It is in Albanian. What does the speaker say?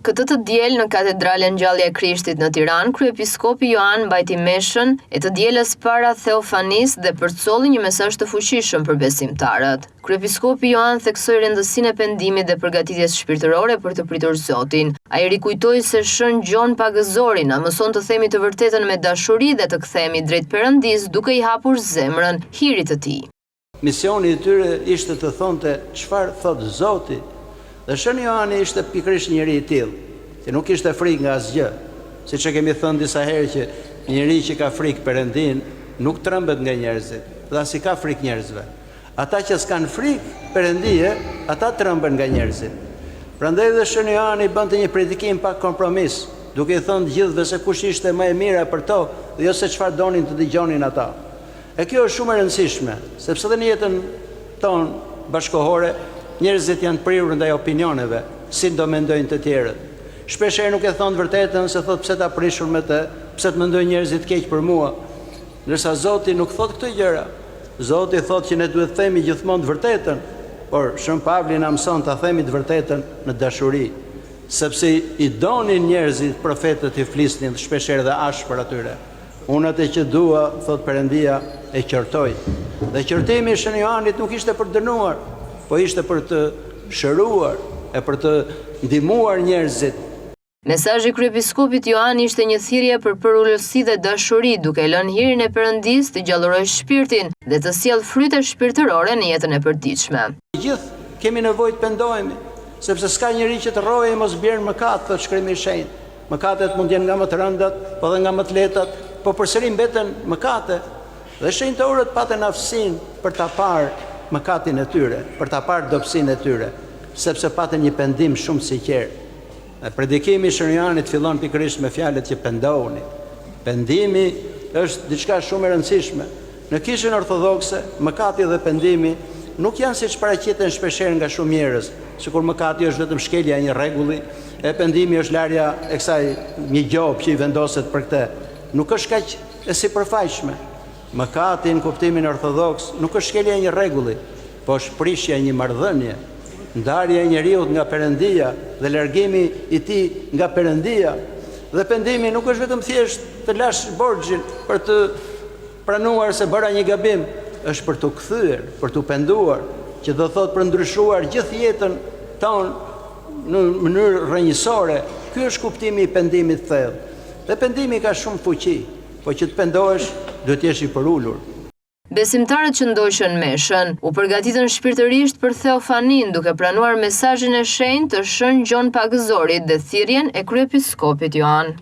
Këtë të diel në Katedralen Ngjallja e Krishtit në Tiranë, kryepiskopi Joan mbajti meshën e të dielës para Theofanisë dhe përcolli një mesazh të fuqishëm për besimtarët. Kryepiskopi Joan theksoi rëndësinë e pendimit dhe përgatitjes shpirtërore për të pritur Zotin. Ai rikujtoi se Shën Gjon Pagëzori na mëson të themi të vërtetën me dashuri dhe të kthehemi drejt Perëndis duke i hapur zemrën hirit të tij. Misioni i tyre ishte të thonte çfarë thot Zoti. Dhe Shën Joani ishte pikërisht njëri i tillë, që nuk ishte frikë nga asgjë, siç e kemi thënë disa herë që njëri që ka frikë Perëndin nuk trembet nga njerëzit, dhe as i ka frikë njerëzve. Ata që s'kan frikë Perëndije, ata tremben nga njerëzit. Prandaj dhe Shën Joani bënte një predikim pa kompromis, duke i thënë gjithëve se kush ishte më e mira për to, dhe jo se çfarë donin të dëgjonin ata. E kjo është shumë e rëndësishme, sepse dhe në jetën tonë bashkohore njerëzit janë prirur ndaj opinioneve, si do mendojnë të tjerët. Shpesh herë nuk e thon vërtetën, se thot pse ta prishur me të, pse të mendojnë njerëzit keq për mua. Ndërsa Zoti nuk thot këto gjëra. Zoti thot që ne duhet të themi gjithmonë të vërtetën, por Shën Pavli na mëson ta themi të vërtetën në dashuri, sepse i donin njerëzit profetët i flisnin shpesh herë dhe ashpër atyre. Unë atë që dua, thot Perëndia, e qortoj. Dhe qortimi i Shën Joanit nuk ishte për dënuar, po ishte për të shëruar e për të ndihmuar njerëzit. Mesazhi i kryepiskopit Joan ishte një thirrje për përullësi dhe dashuri, duke lënë hirin e Perëndisë të gjallërojë shpirtin dhe të sjellë fryte shpirtërore në jetën e përditshme. Gjithë kemi nevojë të pendohemi, sepse s'ka njeri që të rrojë mos bjerë mëkat, thot Shkrimi i Shenjtë. Mëkatet mund jenë nga më të rëndat, po dhe nga më të lehtat, po përsëri mbeten mëkate. Dhe shenjtërët patën aftësinë për ta parë mëkatin e tyre, për ta parë dobësinë e tyre, sepse patën një pendim shumë sinqert. Dhe predikimi i Shën Joanit fillon pikërisht me fjalët që pendohuni. Pendimi është diçka shumë e rëndësishme. Në Kishën Ortodokse, mëkati dhe pendimi nuk janë siç paraqiten shpeshherë nga shumë njerëz, sikur mëkati është vetëm shkelja e një rregulli, e pendimi është larja e kësaj një gjop që i vendoset për këtë. Nuk është kaq e sipërfaqshme. Mëkati në kuptimin ortodoks nuk është shkelja e një rregulli, po është prishja e një marrëdhënie, ndarja e njeriu nga Perëndia dhe largimi i tij nga Perëndia. Dhe pendimi nuk është vetëm thjesht të lash borxhin për të pranuar se bëra një gabim, është për të kthyer, për të penduar, që do thotë për ndryshuar gjithë jetën tonë në mënyrë rrënjësore. Ky është kuptimi i pendimit thellë. Dhe pendimi ka shumë fuqi, po që të pendohesh duhet të jesh i përulur. Besimtarët që ndoqën meshën u përgatitën shpirtërisht për Theofanin, duke pranuar mesazhin e shenjtë të Shën Gjon Pagëzorit dhe thirrjen e kryepiskopit Joan.